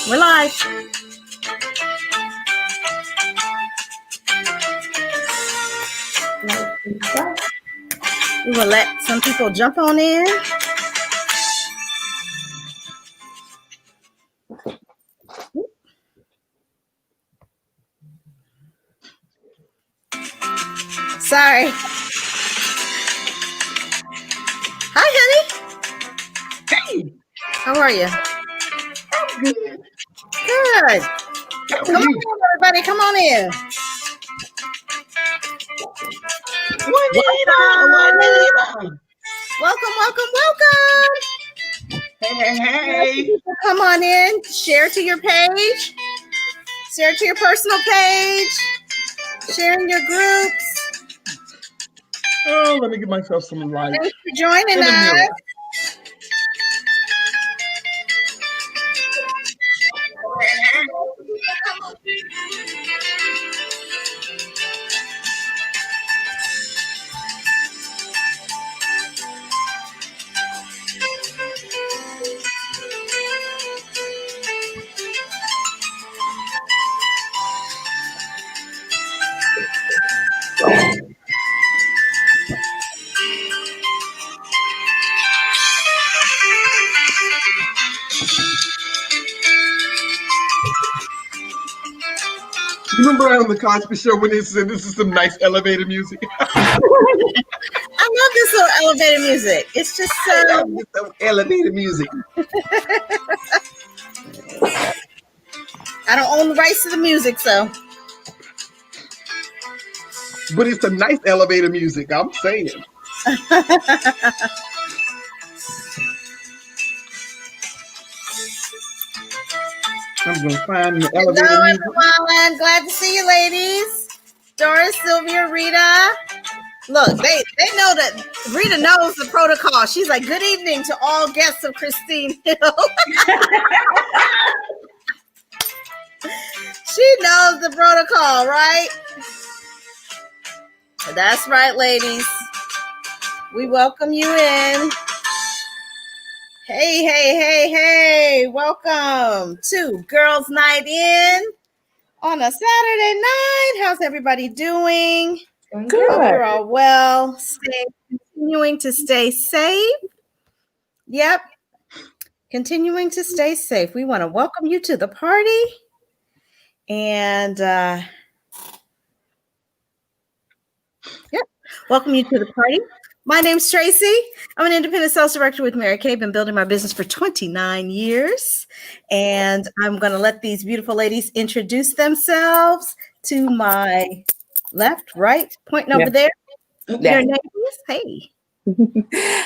We're live. We will let some people jump on in. Sorry. Hi, honey. Hey. How are you? I'm good. Good. Come on in, everybody. Come on in. Juanita. Welcome. Hey. Come on in. Share to your page. Share to your personal page. Share in your groups. Oh, let me give myself some light. Thanks for joining us. Remember on the Cosby Show when they said this is some nice elevator music? I love this little elevator music. It's just some elevator music. I don't own the rights to the music, so. But it's some nice elevator music, I'm saying. I'm going to find the elevator Hello, music. everyone. Glad to see you, ladies. Doris, Sylvia, Rita. Look, they know that Rita knows the protocol. She's like, good evening to all guests of Christine Hill. She knows the protocol, right? That's right, ladies. We welcome you in. Hey. Welcome to Girls Night In on a Saturday night. How's everybody doing? Good. Hope you're all well. Continuing to stay safe. Yep. Continuing to stay safe. We want to welcome you to the party. And welcome you to the party. My name's Tracy. I'm an independent sales director with Mary Kay. Been building my business for 29 years. And I'm going to let these beautiful ladies introduce themselves. To my left, right, pointing over there. Their names. Hey.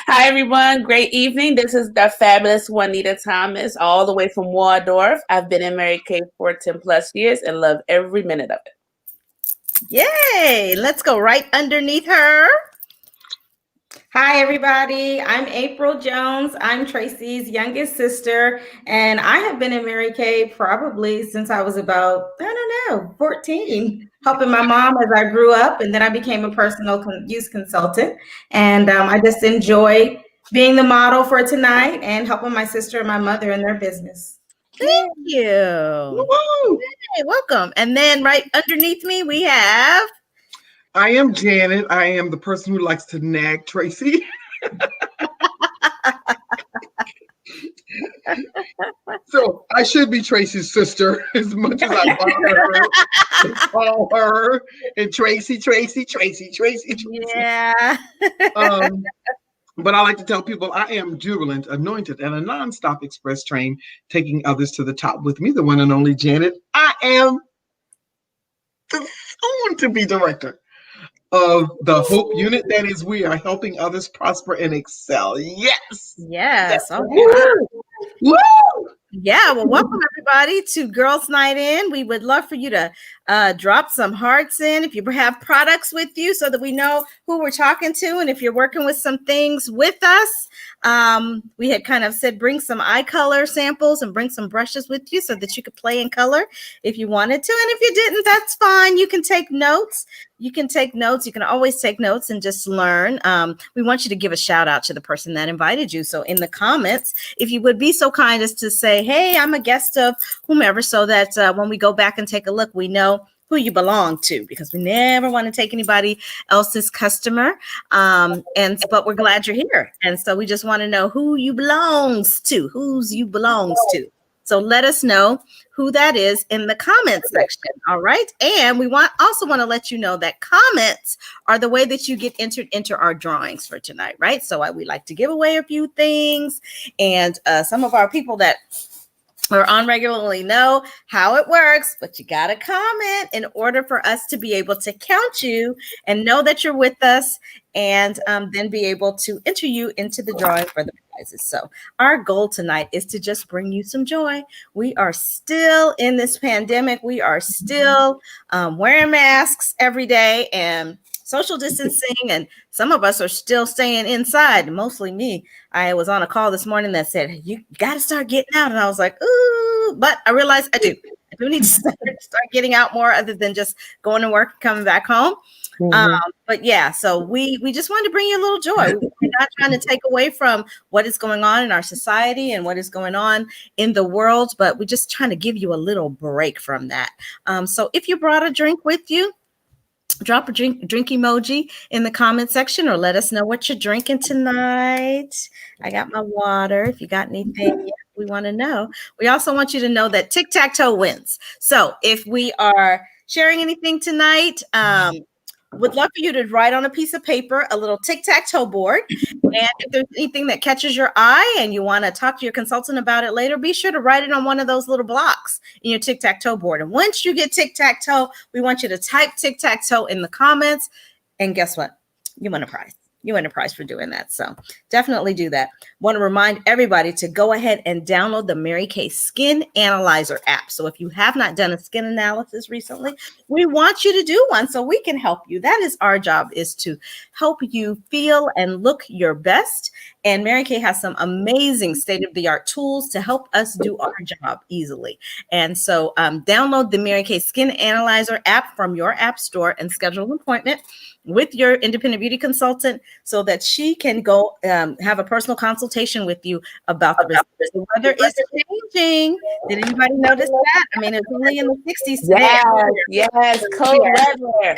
Hi, everyone. Great evening. This is the fabulous Juanita Thomas, all the way from Waldorf. I've been in Mary Kay for 10 plus years and love every minute of it. Yay. Let's go right underneath her. Hi, everybody. I'm April Jones. I'm Tracy's youngest sister, and I have been in Mary Kay probably since I was about, 14, helping my mom as I grew up, and then I became a personal use consultant, and I just enjoy being the model for tonight and helping my sister and my mother in their business. Thank you. Woo-hoo. Hey, welcome. And then right underneath me, we have... I am Janet. I am the person who likes to nag Tracy. So I should be Tracy's sister as much as I bother her and call her and Tracy. Yeah. But I like to tell people I am jubilant, anointed, and a nonstop express train taking others to the top with me, the one and only Janet. I am the soon-to-be director of the Hope Unit. That is, we are helping others prosper and excel. Yes. Oh, Woo! Woo! Yeah, well, welcome everybody to Girls Night In. We would love for you to drop some hearts in if you have products with you so that we know who we're talking to. And if you're working with some things with us, we had kind of said bring some eye color samples and bring some brushes with you so that you could play in color if you wanted to. And if you didn't, that's fine. You can take notes. You can always take notes and just learn. We want you to give a shout out to the person that invited you. So in the comments, if you would be so kind as to say, hey, I'm a guest of whomever, so that when we go back and take a look, we know who you belong to, because we never want to take anybody else's customer. But we're glad you're here. And so we just want to know who you belongs to, whose you belongs to. So let us know who that is in the comments section. All right. And we also want to let you know that comments are the way that you get entered into our drawings for tonight. Right. So we like to give away a few things, and some of our people that or on regularly know how it works, but you got to comment in order for us to be able to count you and know that you're with us, and then be able to enter you into the drawing for the prizes. So our goal tonight is to just bring you some joy. We are still in this pandemic. We are still wearing masks every day and social distancing, and some of us are still staying inside, mostly me. I was on a call this morning that said, you got to start getting out. And I was like, ooh, but I realized I do need to start getting out more, other than just going to work and coming back home. But yeah, so we just wanted to bring you a little joy. We're not trying to take away from what is going on in our society and what is going on in the world, but we're just trying to give you a little break from that. So if you brought a drink with you, drop a drink emoji in the comment section, or let us know what you're drinking tonight. I got my water. If you got anything, we want to know. We also want you to know that tic-tac-toe wins. So if we are sharing anything tonight, would love for you to write on a piece of paper a little tic-tac-toe board. And if there's anything that catches your eye and you want to talk to your consultant about it later, be sure to write it on one of those little blocks in your tic-tac-toe board. And once you get tic-tac-toe, we want you to type tic-tac-toe in the comments. And guess what? You win a prize. You win a prize for doing that. So definitely do that. Want to remind everybody to go ahead and download the Mary Kay Skin Analyzer app. So if you have not done a skin analysis recently, we want you to do one so we can help you. That is our job, is to help you feel and look your best. And Mary Kay has some amazing state-of-the-art tools to help us do our job easily. And so download the Mary Kay Skin Analyzer app from your app store and schedule an appointment with your independent beauty consultant so that she can go have a personal consultation with you about the results. The weather is changing. Did anybody notice that? I mean, it's only in the 60s today. Yes, cold weather.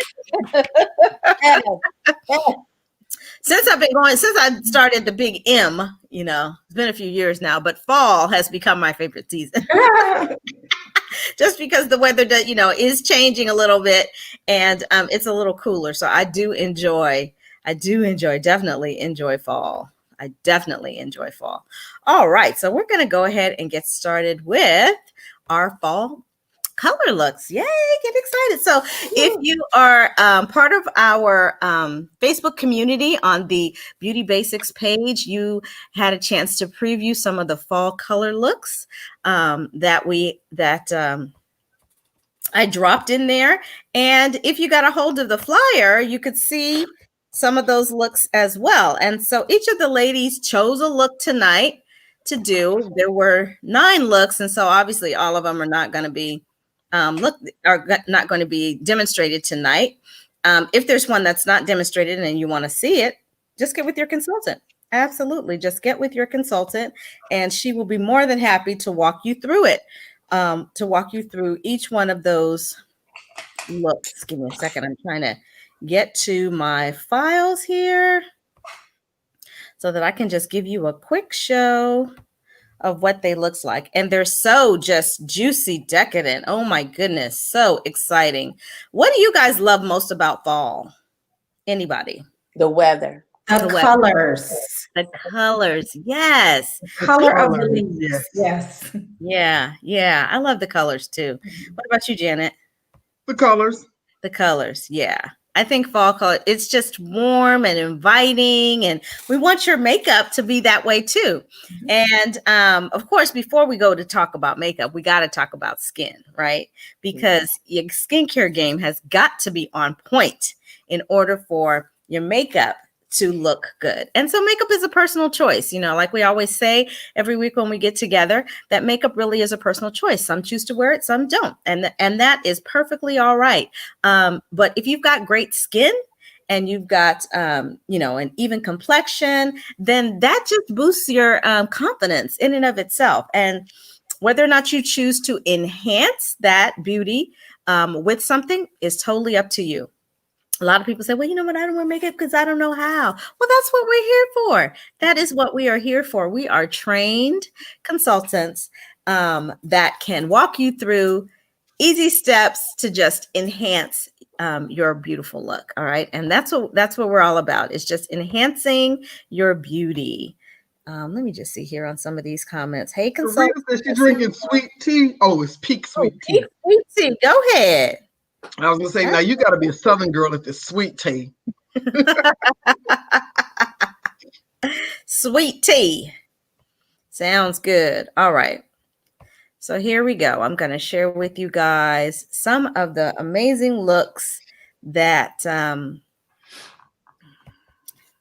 Since I started the big M, it's been a few years now, but fall has become my favorite season. Just because the weather does, is changing a little bit, and it's a little cooler. So I definitely enjoy fall. I definitely enjoy fall. All right. So we're going to go ahead and get started with our fall color looks. Yay, get excited. So if you are part of our Facebook community on the Beauty Basics page, you had a chance to preview some of the fall color looks that I dropped in there. And if you got a hold of the flyer, you could see some of those looks as well. And so each of the ladies chose a look tonight to do. There were 9 looks, and so obviously all of them are not going to be not going to be demonstrated tonight. If there's one that's not demonstrated and you want to see it, just get with your consultant. Absolutely. Just get with your consultant, and she will be more than happy to walk you through it, to walk you through each one of those looks. Give me a second. I'm trying to get to my files here so that I can just give you a quick show of what they looks like. And they're so just juicy, decadent. Oh my goodness. So exciting. What do you guys love most about fall? Anybody? The weather. The colors. The colors. Yes. Color of the leaves. Yes. Yeah. I love the colors too. What about you, Janet? The colors. The colors. Yeah. I think fall color, it's just warm and inviting, and we want your makeup to be that way too. And of course, before we go to talk about makeup, we got to talk about skin, right? Because your skincare game has got to be on point in order for your makeup to look good. And so makeup is a personal choice. Like we always say every week when we get together, that makeup really is a personal choice. Some choose to wear it, some don't. And that is perfectly all right. But if you've got great skin and you've got, an even complexion, then that just boosts your confidence in and of itself. And Whether or not you choose to enhance that beauty with something is totally up to you. A lot of people say, well, you know what? I don't wear makeup because I don't know how. Well, that's what we're here for. That is what we are here for. We are trained consultants that can walk you through easy steps to just enhance your beautiful look. All right. And that's what we're all about. It's just enhancing your beauty. Let me just see here on some of these comments. Hey, consultant. Rita says she's drinking sweet tea. Oh, it's peak sweet tea. Peak sweet tea. Go ahead. I was gonna say, now you got to be a Southern girl if it's sweet tea. Sweet tea. Sounds good. All right. So here we go. I'm going to share with you guys some of the amazing looks that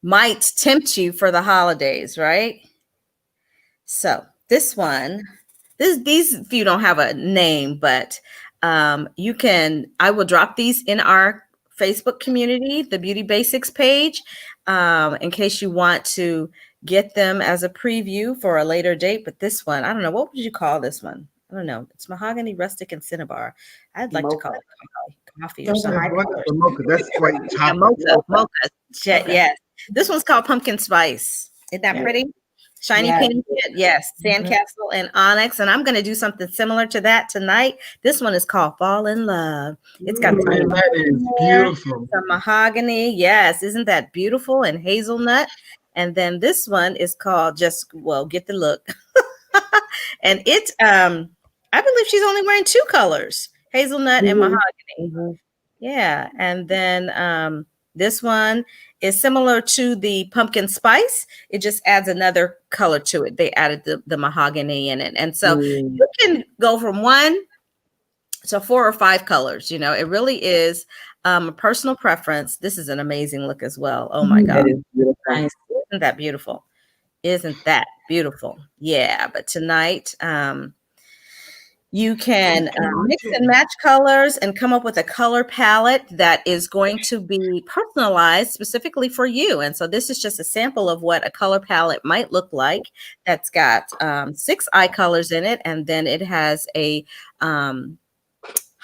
might tempt you for the holidays, right? So this one, these few don't have a name, but I will drop these in our Facebook community, the Beauty Basics page, in case you want to get them as a preview for a later date. But this one, I don't know, what would you call this one? I don't know. It's mahogany, rustic, and cinnabar. I'd like to call it coffee or something. Mocha. That's quite Yeah, mocha. Yes. This one's called pumpkin spice. Isn't that pretty? Shiny pink. Yes. Sandcastle and onyx. And I'm going to do something similar to that tonight. This one is called Fall in Love. It's got that is beautiful. Some mahogany. Yes. Isn't that beautiful? And hazelnut. And then this one is called get the look. And it, I believe she's only wearing 2 colors, hazelnut and mahogany. Yeah. And then this one is similar to the pumpkin spice. It just adds another color to it. They added the mahogany in it. And so you can go from 1 to 4 or 5 colors. You know, it really is a personal preference. This is an amazing look as well. Oh my God. Isn't that beautiful? Isn't that beautiful? Yeah. But tonight, you can mix and match colors and come up with a color palette that is going to be personalized specifically for you. And so this is just a sample of what a color palette might look like. That's got 6 eye colors in it. And then it has a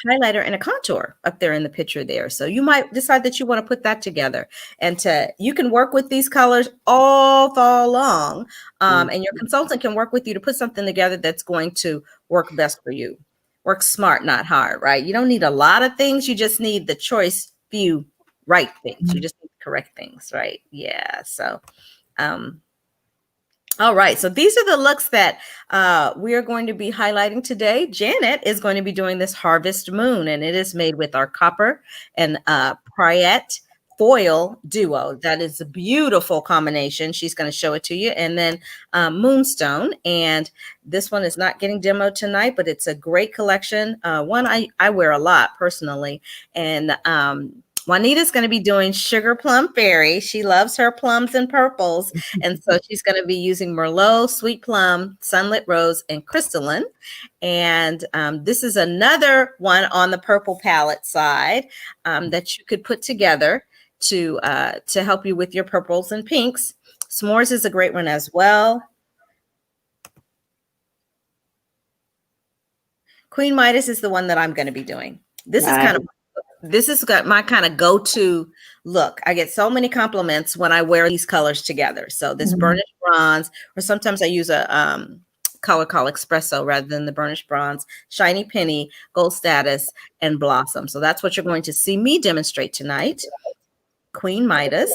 highlighter and a contour up there in the picture there. So you might decide that you want to put that together, and you can work with these colors all fall long. And your consultant can work with you to put something together that's going to work best for you. Work smart, not hard, right? You don't need a lot of things. You just need the choice few right things. You just need the correct things, right? Yeah. So, all right. So these are the looks that we are going to be highlighting today. Janet is going to be doing this Harvest Moon, and it is made with our copper and Priette foil duo. That is a beautiful combination. She's going to show it to you. And then Moonstone. And this one is not getting demoed tonight, but it's a great collection. One I wear a lot personally. And Juanita's going to be doing Sugar Plum Fairy. She loves her plums and purples. And so she's going to be using Merlot, Sweet Plum, Sunlit Rose, and Crystalline. And this is another one on the purple palette side that you could put together to help you with your purples and pinks. S'mores is a great one as well. Queen Midas is the one that I'm going to be doing. This is got my kind of go-to look. I get so many compliments when I wear these colors together. So this burnished bronze, or sometimes I use a color called Espresso rather than the burnished bronze, shiny penny, gold status, and blossom. So that's what you're going to see me demonstrate tonight. Queen Midas.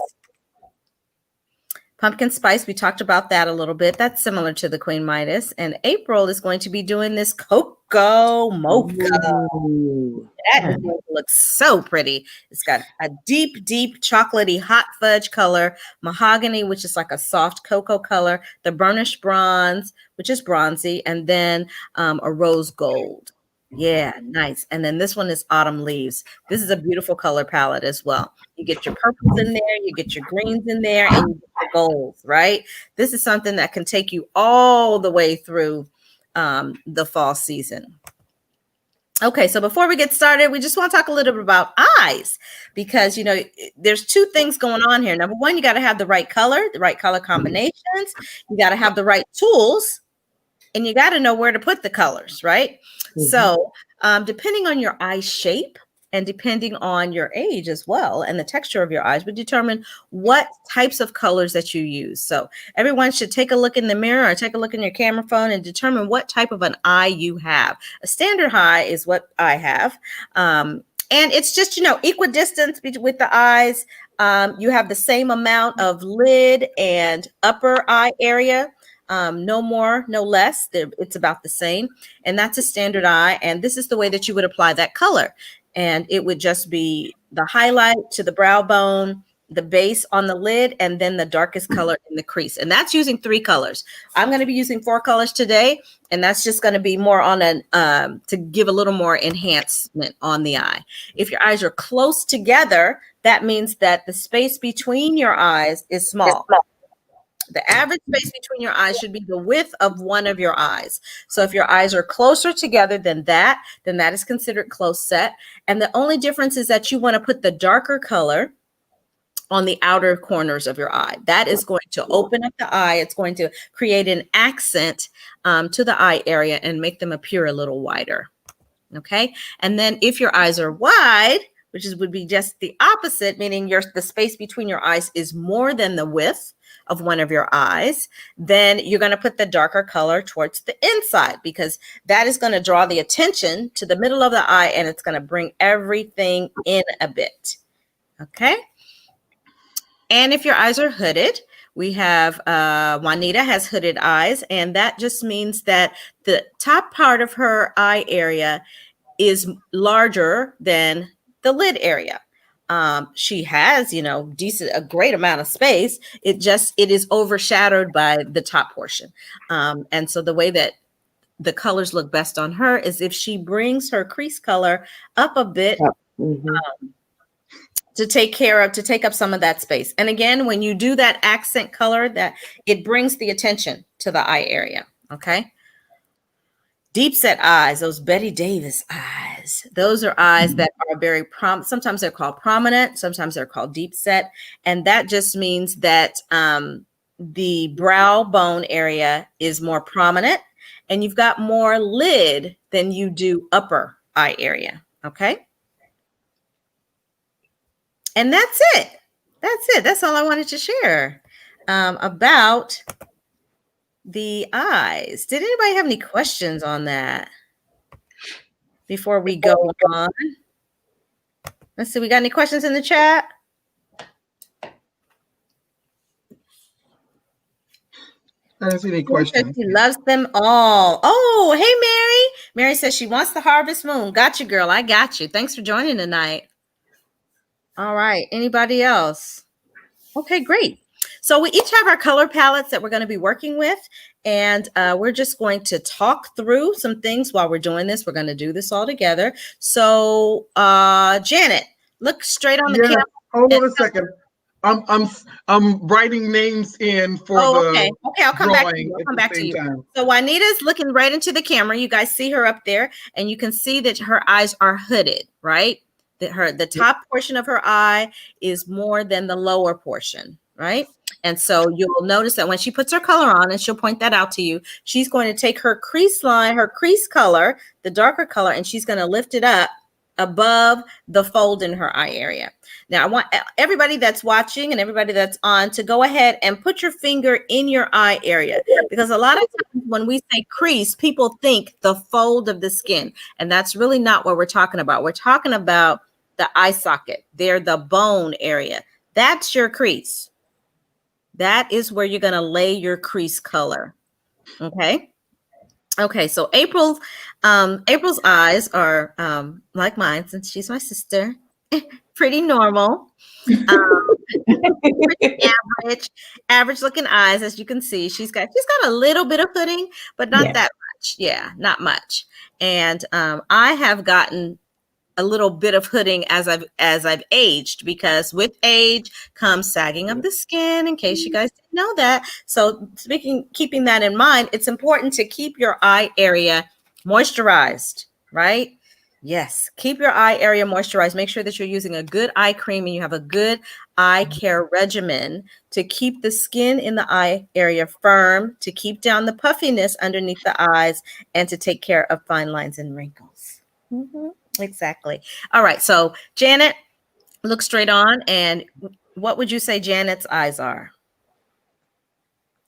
Pumpkin spice, we talked about that a little bit. That's similar to the Queen Midas. And April is going to be doing this cocoa mocha. That is going to look so pretty. It's got a deep, deep chocolatey hot fudge color, mahogany, which is like a soft cocoa color, the burnished bronze, which is bronzy, and then a rose gold. Yeah, nice. And then this one is autumn leaves. This is a beautiful color palette as well. You get your purples in there, you get your greens in there, and you get your golds, right? This is something that can take you all the way through the fall season. Okay, so before we get started, we just want to talk a little bit about eyes, because, you know, there's 2 things going on here. Number one, you got to have the right color combinations. You got to have the right tools and you got to know where to put the colors, right? Mhm. So depending on your eye shape and depending on your age as well and the texture of your eyes would determine what types of colors that you use. So everyone should take a look in the mirror or take a look in your camera phone and determine what type of an eye you have. A standard eye is what I have. And it's just, equidistant with the eyes. You have the same amount of lid and upper eye area. No more, no less. It's about the same. And that's a standard eye. And this is the way that you would apply that color. And it would just be the highlight to the brow bone, the base on the lid, and then the darkest color in the crease. And that's using 3 colors. I'm going to be using 4 colors today. And that's just going to be more on to give a little more enhancement on the eye. If your eyes are close together, that means that the space between your eyes is small. The average space between your eyes should be the width of one of your eyes. So if your eyes are closer together than that, then that is considered close set. And the only difference is that you want to put the darker color on the outer corners of your eye. That is going to open up the eye. It's going to create an accent to the eye area and make them appear a little wider. Okay. And then if your eyes are wide, would be just the opposite, meaning the space between your eyes is more than the width of one of your eyes, then you're going to put the darker color towards the inside because that is going to draw the attention to the middle of the eye and it's going to bring everything in a bit. Okay. And if your eyes are hooded, we have Juanita has hooded eyes, and that just means that the top part of her eye area is larger than the lid area. She has, a great amount of space. It is overshadowed by the top portion. And so the way that the colors look best on her is if she brings her crease color up a bit to take up some of that space. And again, when you do that accent color, that it brings the attention to the eye area. Okay. Deep set eyes, those Betty Davis eyes, those are eyes that are very sometimes they're called prominent, sometimes they're called deep set. And that just means that the brow bone area is more prominent and you've got more lid than you do upper eye area. Okay. And that's it. That's all I wanted to share about the eyes. Did anybody have any questions on that before we go on? Let's see. We got any questions in the chat? I don't see any questions. She loves them all. Oh, hey, Mary. Mary says she wants the harvest moon. Got you, girl. I got you. Thanks for joining tonight. All right. Anybody else? Okay, great. So we each have our color palettes that we're going to be working with. And we're just going to talk through some things while we're doing this. We're going to do this all together. So Janet, look straight on the camera. Hold on a second. I'm writing names in for okay. I'll come back to you. I'll come back to you. Time. So Juanita's looking right into the camera. You guys see her up there, and you can see that her eyes are hooded, right? The top portion of her eye is more than the lower portion, right? And so you'll notice that when she puts her color on, and she'll point that out to you, she's going to take her crease line, her crease color, the darker color, and she's going to lift it up above the fold in her eye area. Now, I want everybody that's watching and everybody that's on to go ahead and put your finger in your eye area, because a lot of times when we say crease, people think the fold of the skin, and that's really not what we're talking about. We're talking about the eye socket. They're the bone area. That's your crease. That is where you're going to lay your crease color. Okay, so April's eyes are like mine, since she's my sister, pretty normal, pretty average looking eyes. As you can see, she's got a little bit of hooding, but not that much. Yeah, not much. And I have gotten a little bit of hooding as I've aged, because with age comes sagging of the skin, in case you guys didn't know that. So keeping that in mind, it's important to keep your eye area moisturized, right? Yes, keep your eye area moisturized. Make sure that you're using a good eye cream and you have a good eye care regimen to keep the skin in the eye area firm, to keep down the puffiness underneath the eyes, and to take care of fine lines and wrinkles. Exactly. All right, so Janet, look straight on, and what would you say Janet's eyes are?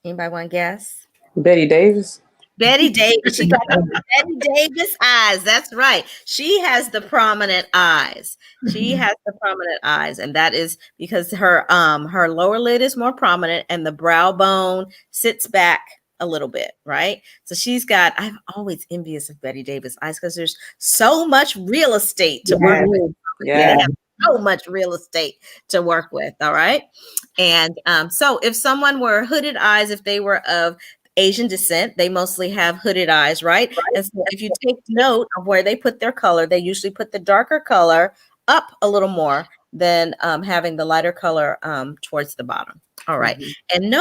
Anybody want to guess? Betty Davis. Betty Davis. She got the Betty Davis eyes. That's right. She has the prominent eyes. She has the prominent eyes, and that is because her lower lid is more prominent and the brow bone sits back a little bit, right? So she's got, I'm always envious of Betty Davis eyes because there's so much real estate to work with. Yeah. They have so much real estate to work with. All right. And so if someone were hooded eyes, if they were of Asian descent, they mostly have hooded eyes, right? And so if you take note of where they put their color, they usually put the darker color up a little more than having the lighter color towards the bottom. All right. And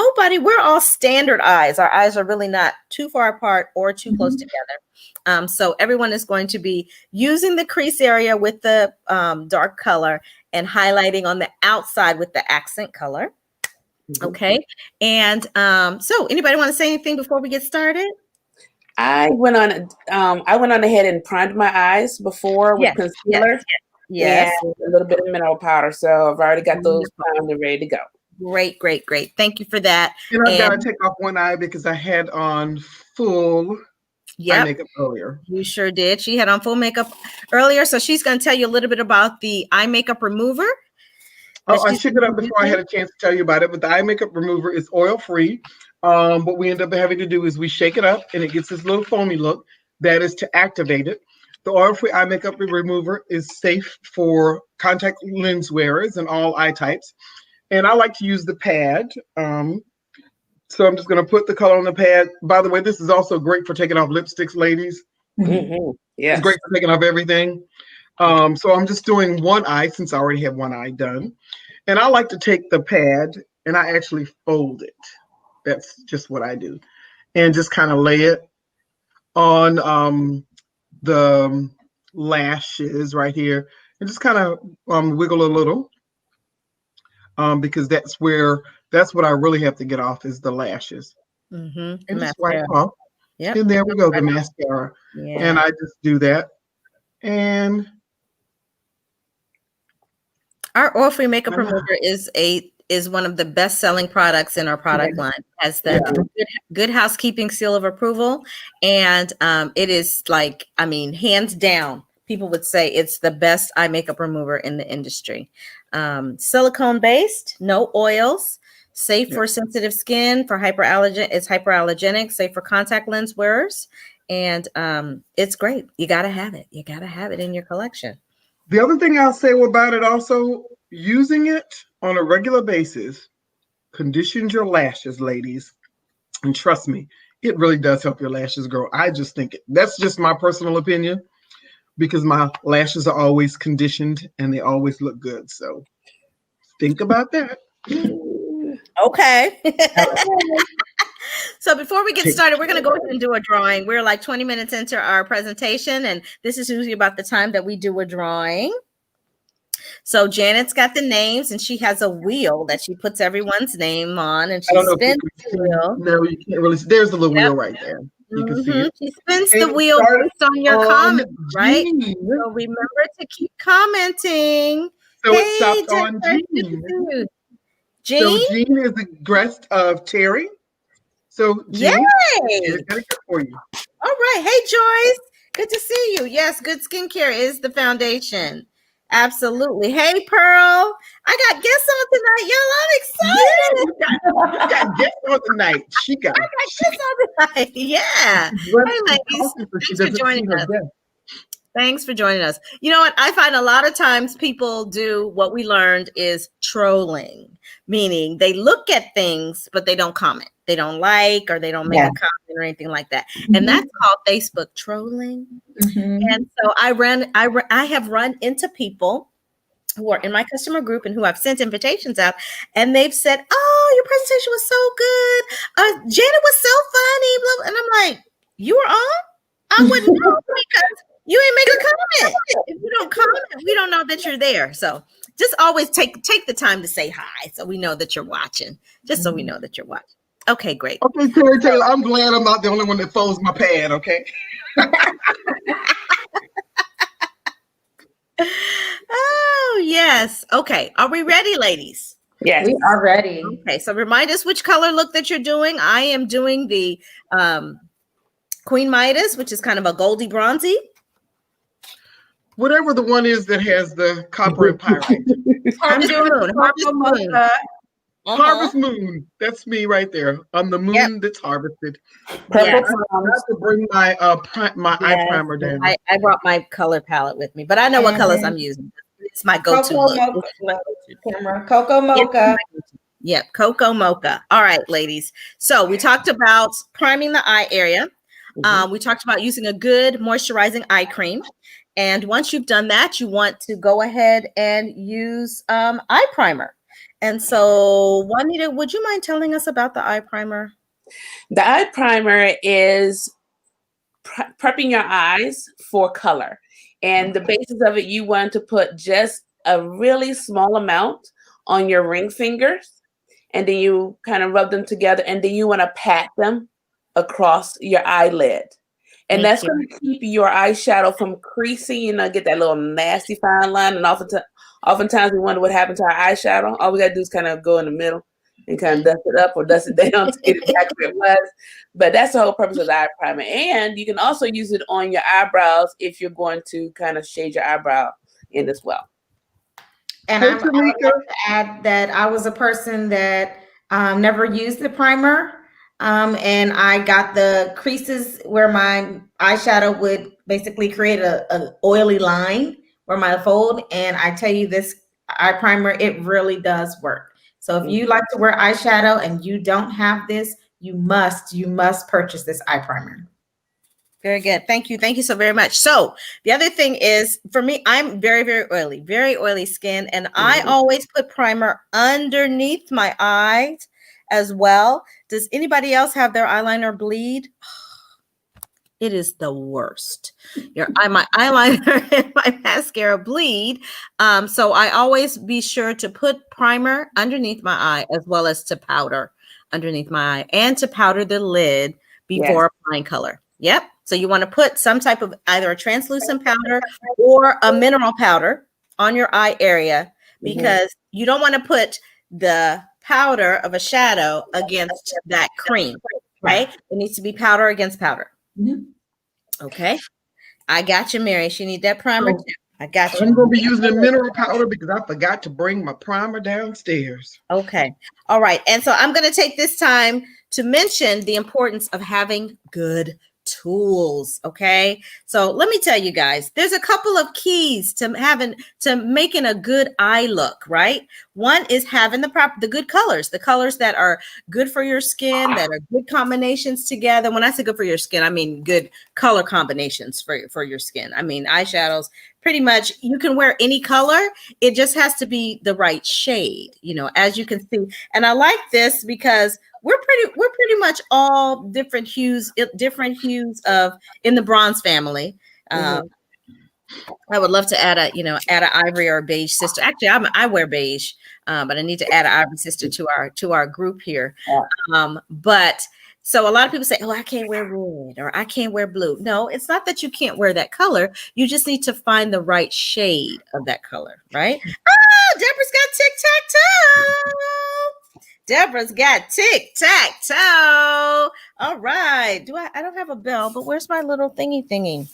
we're all standard eyes. Our eyes are really not too far apart or too close together. So everyone is going to be using the crease area with the dark color and highlighting on the outside with the accent color. Okay. And so anybody want to say anything before we get started? I went on ahead and primed my eyes before with concealer. Yes. And a little bit of mineral powder. So I've already got those primed and ready to go. Great. Thank you for that. And I've got to take off one eye because I had on full eye makeup earlier. You sure did. She had on full makeup earlier. So she's going to tell you a little bit about the eye makeup remover. Oh, I shook it up before I had a chance to tell you about it, but the eye makeup remover is oil-free. What we end up having to do is we shake it up and it gets this little foamy look. That is to activate it. The oil-free eye makeup remover is safe for contact lens wearers and all eye types. And I like to use the pad. So I'm just going to put the color on the pad. By the way, this is also great for taking off lipsticks, ladies. It's great for taking off everything. So I'm just doing one eye since I already have one eye done. And I like to take the pad and I actually fold it. That's just what I do. And just kind of lay it on the lashes right here. And just kind of wiggle a little. Because that's what I really have to get off is the lashes. And just wipe off. And there we go, the mascara. And I just do that. And our oil-free makeup remover is one of the best-selling products in our product line. It has the good housekeeping seal of approval, and it is like, I mean, hands down, people would say it's the best eye makeup remover in the industry. Silicone-based, no oils, safe for sensitive skin, for it's hyperallergenic, safe for contact lens wearers, and it's great. You got to have it. You got to have it in your collection. The other thing I'll say about it also, using it on a regular basis conditions your lashes, ladies. And trust me, it really does help your lashes grow. I just think that's just my personal opinion because my lashes are always conditioned and they always look good. So think about that. Okay. So before we get started, we're going to go ahead and do a drawing. We're like 20 minutes into our presentation, and this is usually about the time that we do a drawing. So Janet's got the names, and she has a wheel that she puts everyone's name on, and she spins the wheel. No, you can't really see. There's the little wheel right there. You can see it. She spins the wheel based on your comments, right? So remember to keep commenting. So it stopped on Jean. Jean? So Jean is the guest of Terry. So Jean, it's good for you. All right. Hey, Joyce. Good to see you. Yes, good skincare is the foundation. Absolutely. Hey, Pearl. I got guests on tonight, y'all. I'm excited. You got guests on tonight. I got guests on tonight. Yeah. Hey, ladies. Thanks for joining us. Thanks for joining us. You know what? I find a lot of times people do what we learned is trolling, meaning they look at things, but they don't comment. They don't like, or they don't make a comment or anything like that. And that's called Facebook trolling. And so I have run into people who are in my customer group and who I've sent invitations out, and they've said, "Oh, your presentation was so good. Janet was so funny." Blah, blah. And I'm like, "You were on? I wouldn't know because you ain't make a comment. If you don't comment, we don't know that you're there. So just always take the time to say hi so we know that you're watching. Just so we know that you're watching. Okay, great. Okay, Terry Taylor, I'm glad I'm not the only one that folds my pad, okay? Oh, yes. Okay. Are we ready, ladies? Yes. We are ready. Okay. So remind us which color look that you're doing. I am doing the Queen Midas, which is kind of a goldy bronzy. Whatever the one is that has the copper and pyrite. I'm doing Harvest Moon. Harvest Moon. That's me right there. On the moon that's harvested. Purple Yes. I have to bring my eye primer down. I brought my color palette with me, but I know what colors I'm using. It's my go-to look. Cocoa Mocha. Yep, Cocoa Mocha. All right, ladies. So we talked about priming the eye area. We talked about using a good moisturizing eye cream. And once you've done that, you want to go ahead and use eye primer. And so, Juanita, would you mind telling us about the eye primer? The eye primer is prepping your eyes for color. And the basis of it, you want to put just a really small amount on your ring fingers. And then you kind of rub them together. And then you want to pat them across your eyelid. And that's going to keep your eyeshadow from creasing, get that little nasty fine line. And oftentimes we wonder what happened to our eyeshadow. All we got to do is kind of go in the middle and kind of dust it up or dust it down to get it back where it was. But that's the whole purpose of the eye primer. And you can also use it on your eyebrows if you're going to kind of shade your eyebrow in as well. And I would like to add that I was a person that never used the primer. And I got the creases where my eyeshadow would basically create an oily line where my fold. And I tell you, this eye primer, it really does work. So if you like to wear eyeshadow and you don't have this, you must purchase this eye primer. Very good. Thank you. Thank you so very much. So the other thing is, for me, I'm very oily skin. And I always put primer underneath my eyes as well. Does anybody else have their eyeliner bleed? It is the worst. My eyeliner and my mascara bleed. So I always be sure to put primer underneath my eye as well as to powder underneath my eye and to powder the lid before applying color. Yep. So you want to put some type of either a translucent powder or a mineral powder on your eye area because you don't want to put the powder of a shadow against that cream, right? It needs to be powder against powder. Okay. I got you, Mary. She need that primer too. I got you. I'm going to be using a mineral powder because I forgot to bring my primer downstairs. Okay. All right. And so I'm going to take this time to mention the importance of having good tools. Okay. So let me tell you guys, there's a couple of keys to making a good eye look, right? One is having the good colors, the colors that are good for your skin, that are good combinations together. When I say good for your skin, I mean good color combinations for your skin. I mean, eyeshadows, pretty much you can wear any color. It just has to be the right shade, as you can see. And I like this because we're pretty much all different hues of in the bronze family. I would love to add an ivory or a beige sister. Actually, I wear beige, but I need to add an ivory sister to our group here. But so a lot of people say, "Oh, I can't wear red or I can't wear blue." No, it's not that you can't wear that color. You just need to find the right shade of that color, right? Oh, Deborah's got tic-tac-toe. Deborah's got tic-tac-toe. All right. I don't have a bell, but where's my little thingy?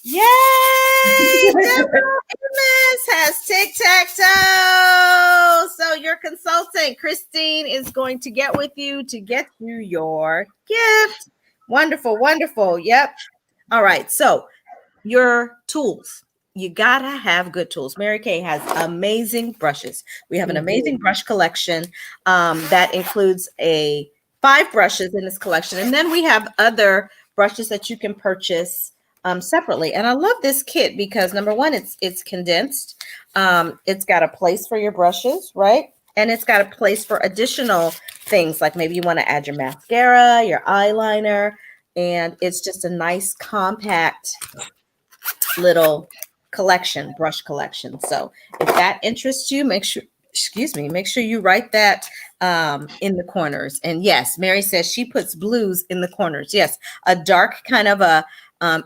Yay! Deborah has tic-tac-toe. So your consultant, Christine, is going to get with you to get you your gift. Wonderful, wonderful. Yep. All right. So your tools. You gotta have good tools. Mary Kay has amazing brushes. We have an amazing brush collection that includes 5 brushes in this collection. And then we have other brushes that you can purchase separately. And I love this kit because number one, it's condensed. It's got a place for your brushes, right? And it's got a place for additional things like maybe you want to add your mascara, your eyeliner, and it's just a nice compact little brush collection. So if that interests you, make sure you write that in the corners. And yes, Mary says she puts blues in the corners. Yes, a dark kind of a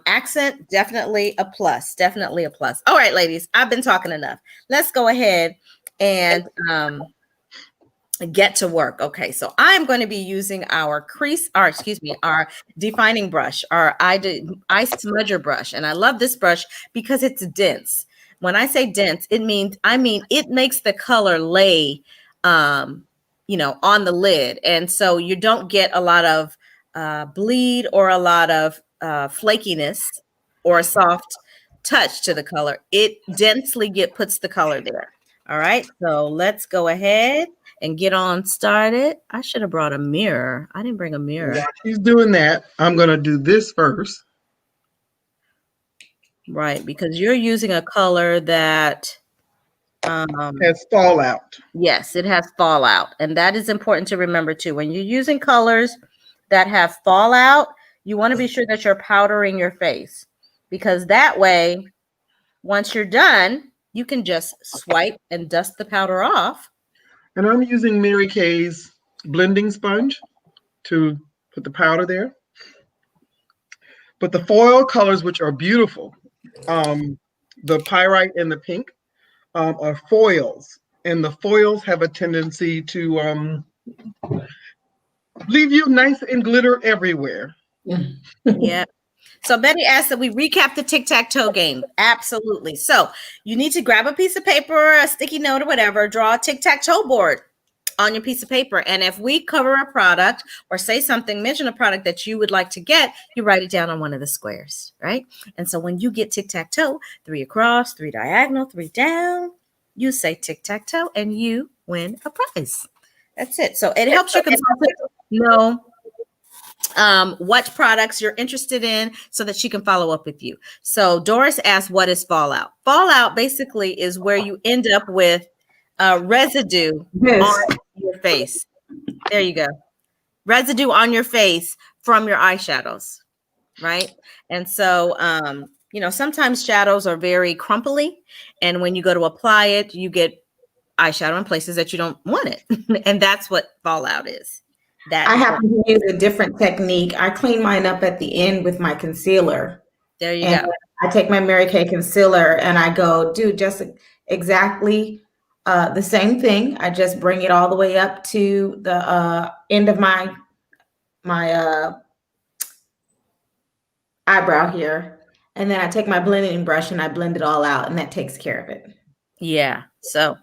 accent, definitely a plus. Definitely a plus. All right, ladies, I've been talking enough. Let's go ahead and get to work. Okay, so I'm going to be using our our defining brush, our eye smudger brush. And I love this brush because it's dense. When I say dense, I mean it makes the color lay on the lid. And so you don't get a lot of bleed or a lot of flakiness or a soft touch to the color. It densely puts the color there. All right, so let's go ahead and get on started. I should have brought a mirror. I didn't bring a mirror. While she's doing that, I'm going to do this first. Right, because you're using a color that has fallout. Yes, it has fallout. And that is important to remember too. When you're using colors that have fallout, you want to be sure that you're powdering your face, because that way, once you're done, you can just swipe and dust the powder off. And I'm using Mary Kay's blending sponge to put the powder there. But the foil colors, which are beautiful, the pyrite and the pink, are foils. And the foils have a tendency to leave you nice and glitter everywhere. Yeah. So Betty asked that we recap the tic-tac-toe game. Absolutely. So you need to grab a piece of paper, a sticky note or whatever, draw a tic-tac-toe board on your piece of paper. And if we cover a product or say something, mention a product that you would like to get, you write it down on one of the squares, right? And so when you get tic-tac-toe, 3 across, 3 diagonal, 3 down, you say tic-tac-toe and you win a prize. That's it. So it helps your consultant know what products you're interested in so that she can follow up with you. So Doris asked, what is fallout? Fallout basically is where you end up with residue on your face. There you go. Residue on your face from your eyeshadows, right? And so, sometimes shadows are very crumply. And when you go to apply it, you get eyeshadow in places that you don't want it. And that's what fallout is. I happen to use a different technique. I clean mine up at the end with my concealer. There you go. I take my Mary Kay concealer and I go do just exactly the same thing. I just bring it all the way up to the end of my eyebrow here. And then I take my blending brush and I blend it all out, and that takes care of it. Yeah. So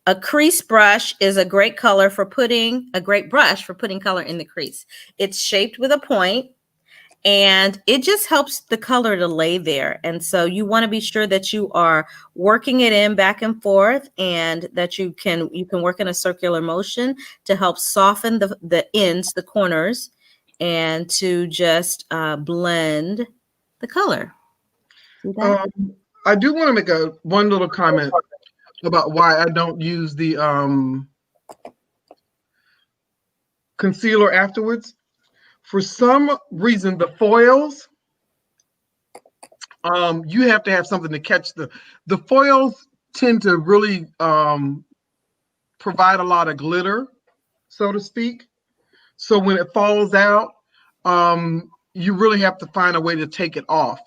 a crease brush is a great brush for putting color in the crease. It's shaped with a point and it just helps the color to lay there. And so you want to be sure that you are working it in back and forth, and that you can work in a circular motion to help soften the ends, the corners, and to just blend the color. I do want to make one little comment about why I don't use the concealer afterwards. For some reason, the foils, you have to have something to catch the foils tend to really provide a lot of glitter, so to speak. So when it falls out, you really have to find a way to take it off.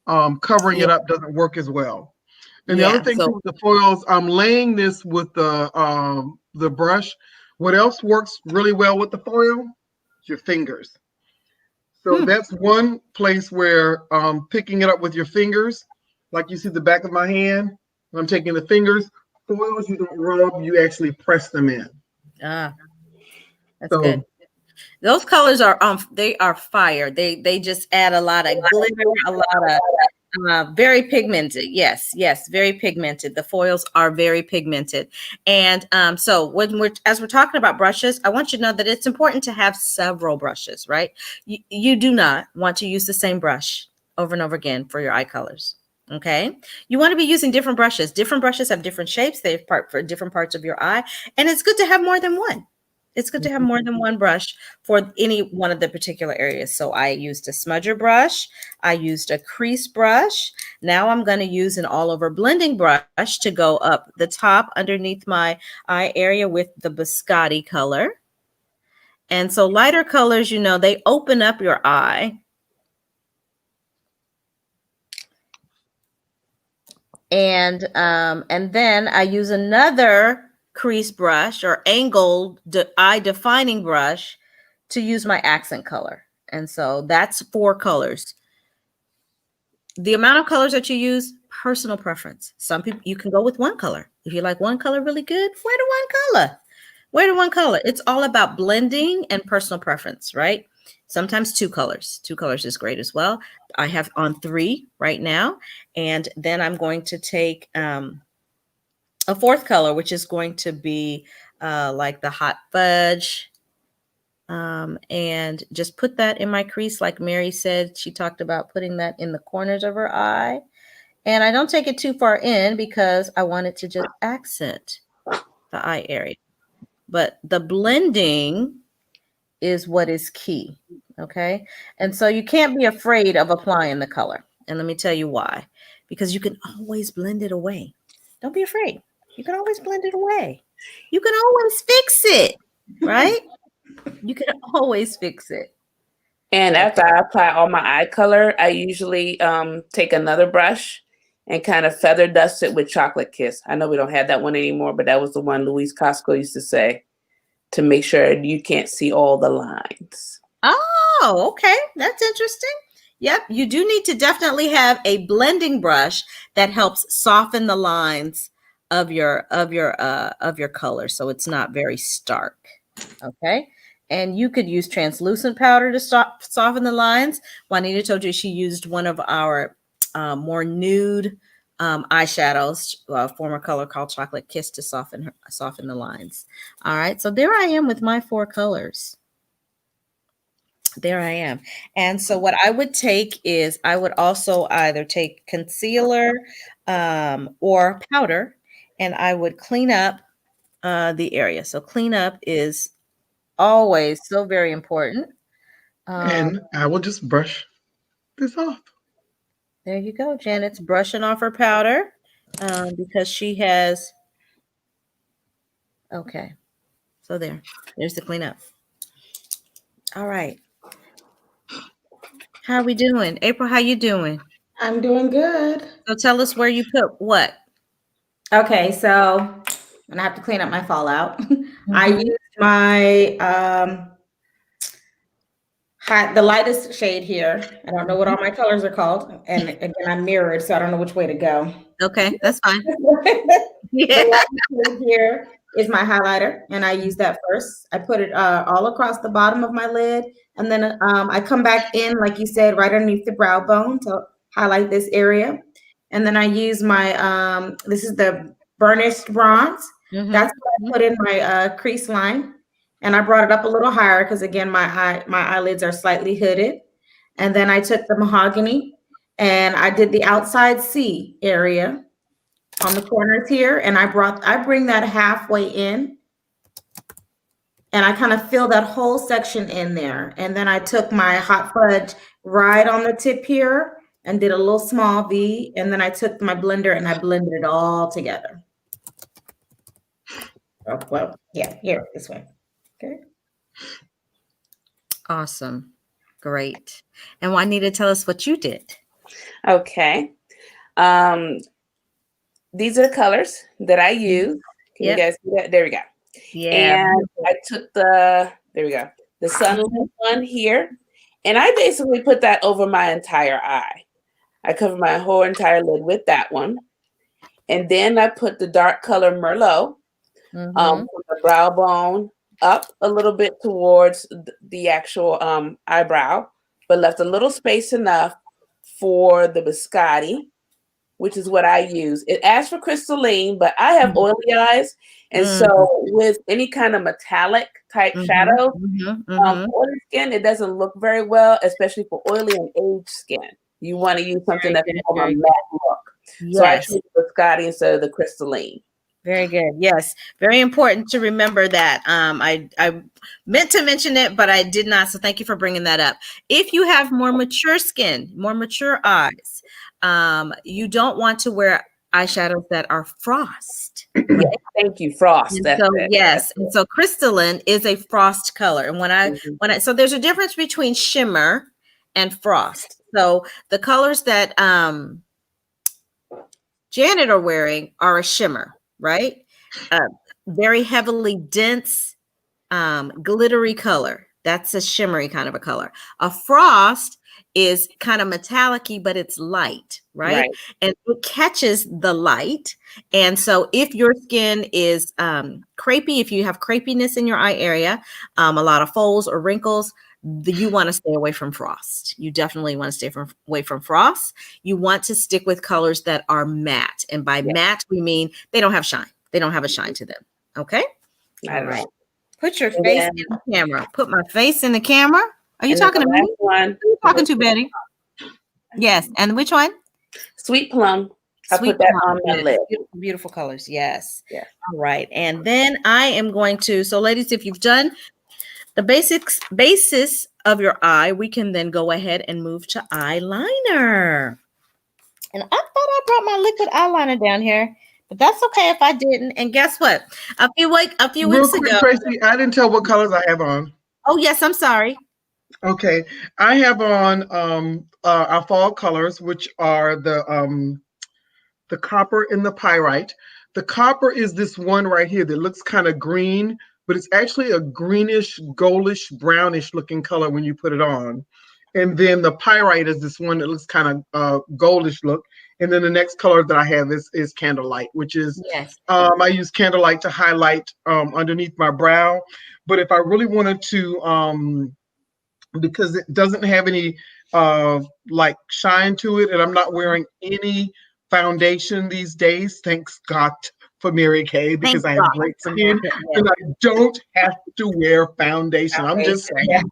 Covering it up doesn't work as well. And the other thing with the foils, I'm laying this with the brush. What else works really well with the foil? Your fingers. So that's one place where picking it up with your fingers, like you see the back of my hand, when I'm taking the fingers, foils you don't rub, you actually press them in. That's good. Those colors are they are fire. They just add a lot of glitter, a lot of very pigmented. Yes, very pigmented. The foils are very pigmented. And so as we're talking about brushes, I want you to know that it's important to have several brushes, right? You do not want to use the same brush over and over again for your eye colors. Okay, you want to be using different brushes. Different brushes have different shapes. They have for different parts of your eye, and it's good to have more than one. It's good to have more than one brush for any one of the particular areas. So I used a smudger brush. I used a crease brush. Now I'm going to use an all over blending brush to go up the top underneath my eye area with the biscotti color. And so lighter colors, you know, they open up your eye. And then I use another crease brush or angled eye defining brush to use my accent color. And so that's 4 colors. The amount of colors that you use, personal preference. Some people, you can go with 1 color. If you like 1 color really good, wear the 1 color. Wear the 1 color. It's all about blending and personal preference, right? Sometimes 2 colors. 2 colors is great as well. I have on 3 right now. And then I'm going to take a 4th color, which is going to be like the hot fudge. And just put that in my crease. Like Mary said, she talked about putting that in the corners of her eye. And I don't take it too far in because I want it to just accent the eye area. But the blending is what is key. Okay. And so you can't be afraid of applying the color. And let me tell you why. Because you can always blend it away. Don't be afraid. You can always blend it away. You can always fix it, right? You can always fix it. And after I apply all my eye color, I usually take another brush and kind of feather dust it with Chocolate Kiss. I know we don't have that one anymore, but that was the one Louise Costco used to say, to make sure you can't see all the lines. Oh, okay. That's interesting. Yep. You do need to definitely have a blending brush that helps soften the lines of your color, so it's not very stark. Okay. And you could use translucent powder to soften the lines. Juanita told you she used one of our more nude eyeshadows, former color called Chocolate Kiss, to soften the lines. All right. So there I am with my 4 colors. There I am. And so what I would take is I would also either take concealer or powder, and I would clean up the area. So clean up is always so very important. And I will just brush this off. There you go. Janet's brushing off her powder because she has. Okay. So there's the cleanup. All right. How are we doing? April, how you doing? I'm doing good. So tell us where you put what. Okay, so I'm gonna have to clean up my fallout. I used my the lightest shade here. I don't know what all my colors are called, and again, I'm mirrored, so I don't know which way to go. Okay, that's fine. Yeah. The lightest shade here is my highlighter, and I use that first. I put it all across the bottom of my lid, and then I come back in, like you said, right underneath the brow bone to highlight this area. And then I use my, this is the burnished bronze. That's what I put in my crease line. And I brought it up a little higher because, again, my eyelids are slightly hooded. And then I took the mahogany and I did the outside C area on the corners here. And I bring that halfway in. And I kind of fill that whole section in there. And then I took my hot fudge right on the tip here and did a little small V. And then I took my blender and I blended it all together. Oh, well, yeah, here, this way. Okay. Awesome. Great. And Juanita, tell us what you did. Okay. These are the colors that I use. Can you guys see that? There we go. Yeah. And I took there we go, the sunlit one here. And I basically put that over my entire eye. I covered my whole entire lid with that one. And then I put the dark color Merlot from the brow bone up a little bit towards the actual eyebrow, but left a little space enough for the biscotti, which is what I use. It asks for crystalline, but I have oily eyes. And so with any kind of metallic type shadow, oily skin, it doesn't look very well, especially for oily and aged skin. You want to use something that's more of a matte look. Yes. So I choose the biscotti instead of the crystalline. Very good. Yes, very important to remember that. I meant to mention it, but I did not. So thank you for bringing that up. If you have more mature skin, more mature eyes, you don't want to wear eyeshadows that are frost. Yeah, thank you, frost. And That's so it. yes, and so crystalline is a frost color. And Mhm. so there's a difference between shimmer and frost. So the colors that Janet are wearing are a shimmer, right? Uh, very heavily dense, glittery color. That's a shimmery kind of a color. A frost is kind of metallic-y, but it's light, right? Right. And it catches the light. And so if your skin is crepey, if you have crepiness in your eye area, a lot of folds or wrinkles, you want to stay away from frost. You definitely want to stay away from frost. You want to stick with colors that are matte. And by matte, we mean they don't have shine. They don't have a shine to them. Okay? I All don't right. know. Put your And face then- in the camera. Put my face in the camera. Are you and then talking the to me? last one, Who are you talking to, Betty? Yes. And which one? Sweet plum. I Sweet put that plum. on my Yes. lip. Beautiful, beautiful colors. Yes. Yeah. All right. And then I am going to, so ladies, if you've done the basis of your eye, we can then go ahead and move to eyeliner. And I thought I brought my liquid eyeliner down here, but that's okay if I didn't. And guess what? A few Real weeks quick, ago. Tracy, I didn't tell what colors I have on. Oh yes, I'm sorry. Okay, I have on our fall colors, which are the copper and the pyrite. The copper is this one right here that looks kind of green, but it's actually a greenish, goldish, brownish looking color when you put it on. And then the pyrite is this one that looks kind of goldish look. And then the next color that I have is candlelight, which is Yes. I use candlelight to highlight underneath my brow. But if I really wanted to, because it doesn't have any like shine to it, and I'm not wearing any foundation these days, thanks God for Mary Kay, because I have great skin and I don't have to wear foundation. I'm just saying,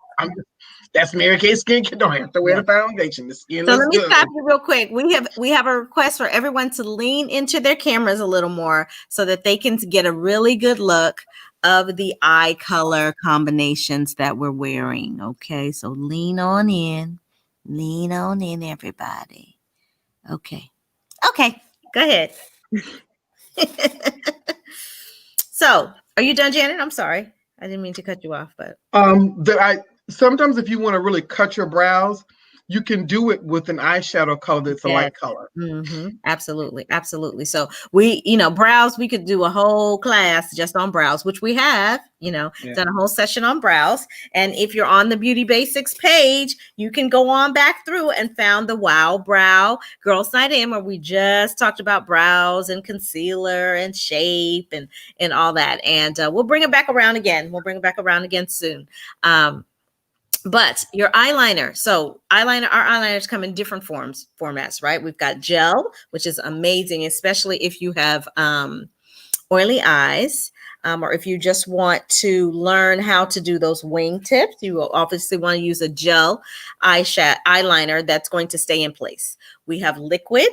that's Mary Kay skin. You don't have to wear the foundation. The skin So looks let me good. stop you real quick. We have a request for everyone to lean into their cameras a little more so that they can get a really good look of the eye color combinations that we're wearing. Okay, so lean on in, everybody. Okay, go ahead. So, are you done, Janet? I'm sorry, I didn't mean to cut you off, but Sometimes if you want to really cut your brows, you can do it with an eyeshadow color that's a light color. Absolutely, absolutely. So brows, we could do a whole class just on brows, which we have, done a whole session on brows. And if you're on the Beauty Basics page, you can go on back through and found the Wow Brow Girls Night In, where we just talked about brows and concealer and shape and all that. And we'll bring it back around again. We'll bring it back around again soon. But your eyeliner, our eyeliners come in different formats, right? We've got gel, which is amazing, especially if you have oily eyes, or if you just want to learn how to do those wing tips. You will obviously want to use a gel eyeliner that's going to stay in place. We have liquid,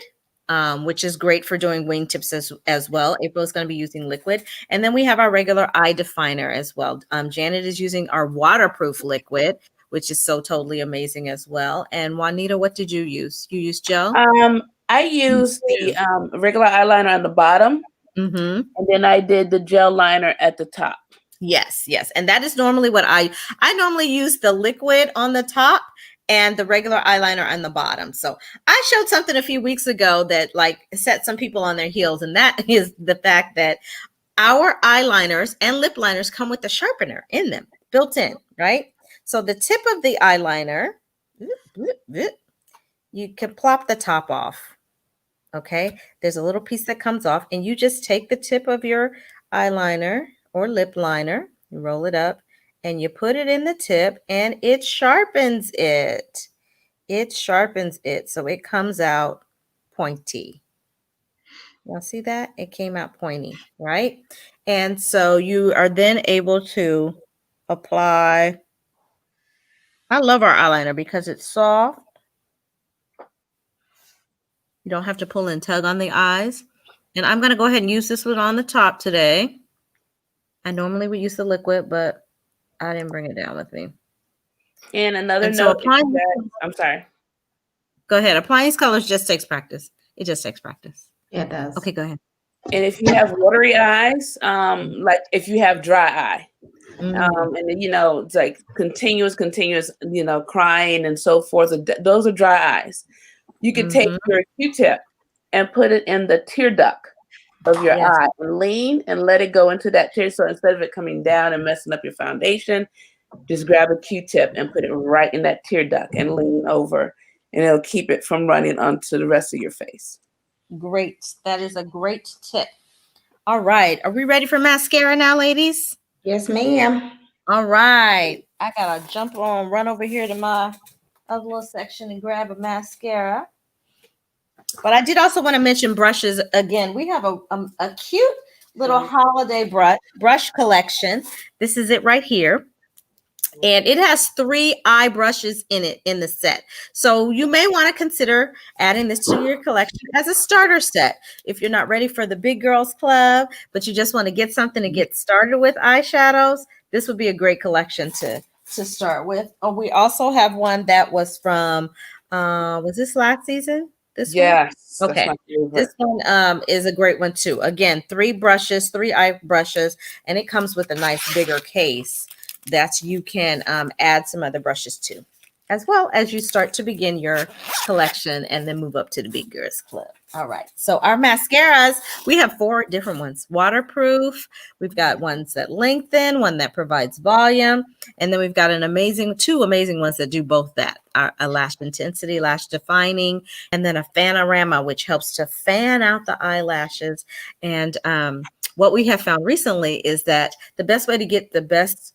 which is great for doing wing tips as well. April is going to be using liquid. And then we have our regular eye definer as well. Janet is using our waterproof liquid, which is so totally amazing as well. And Juanita, what did you use? You used gel? I used the regular eyeliner on the bottom, and then I did the gel liner at the top. Yes. And that is normally what I normally use the liquid on the top and the regular eyeliner on the bottom. So I showed something a few weeks ago that set some people on their heels, and that is the fact that our eyeliners and lip liners come with a sharpener in them, built in, right? So the tip of the eyeliner, you can plop the top off. Okay, there's a little piece that comes off, and you just take the tip of your eyeliner or lip liner, you roll it up, and you put it in the tip, and it sharpens it. It sharpens it, so it comes out pointy. Y'all see that? It came out pointy, right? And so you are then able to apply. I love our eyeliner because it's soft. You don't have to pull and tug on the eyes. And I'm going to go ahead and use this one on the top today. I normally would use the liquid, but I didn't bring it down with me. And another And so note, applying, I'm sorry. Go ahead. Applying these colors just takes practice. It just takes practice. Yeah, it does. Okay, go ahead. And if you have watery eyes, like if you have dry eye, and then, it's like continuous, crying and so forth. Those are dry eyes. You could take your Q-tip and put it in the tear duct of your eye and lean and let it go into that tear. So instead of it coming down and messing up your foundation, just grab a Q-tip and put it right in that tear duct and lean over, and it'll keep it from running onto the rest of your face. Great. That is a great tip. All right. Are we ready for mascara now, ladies? Yes, ma'am. All right. I got to run over here to my other little section and grab a mascara. But I did also want to mention brushes again. We have a cute little holiday brush collection. This is it right here. And it has 3 eye brushes in it in the set. So you may want to consider adding this to your collection as a starter set. If you're not ready for the big girls club, but you just want to get something to get started with eyeshadows, this would be a great collection to start with. Oh, we also have one that was from, was this last season? This yes, one? Okay. This one is a great one too. Again, 3 brushes, 3 eye brushes, and it comes with a nice bigger case that you can add some other brushes to, as well as you start to begin your collection and then move up to the Big Girls Club. All right. So our mascaras, we have 4 different ones. Waterproof. We've got ones that lengthen, one that provides volume. And then we've got 2 amazing ones that do both that. A lash intensity, lash defining, and then a Fanorama, which helps to fan out the eyelashes. And what we have found recently is that the best way to get the best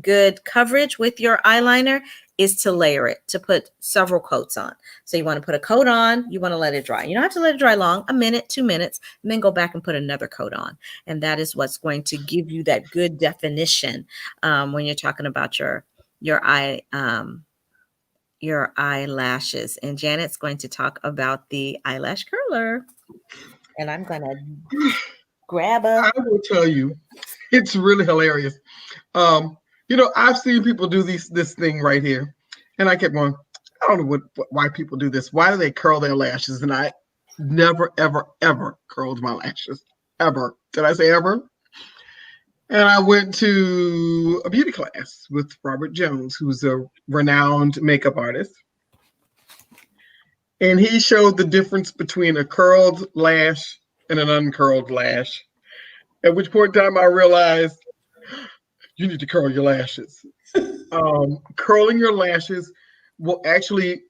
good coverage with your eyeliner is to layer it, to put several coats on. So you want to put a coat on, you want to let it dry. You don't have to let it dry long, a minute, 2 minutes, and then go back and put another coat on. And that is what's going to give you that good definition when you're talking about your eyelashes. And Janet's going to talk about the eyelash curler. And I'm going to grab I will tell you, it's really hilarious. I've seen people do this thing right here, and I kept going, I don't know why people do this. Why do they curl their lashes? And I never, ever, ever curled my lashes. Ever. Did I say ever? And I went to a beauty class with Robert Jones, who's a renowned makeup artist. And he showed the difference between a curled lash and an uncurled lash. At which point in time I realized, you need to curl your lashes. Curling your lashes will actually,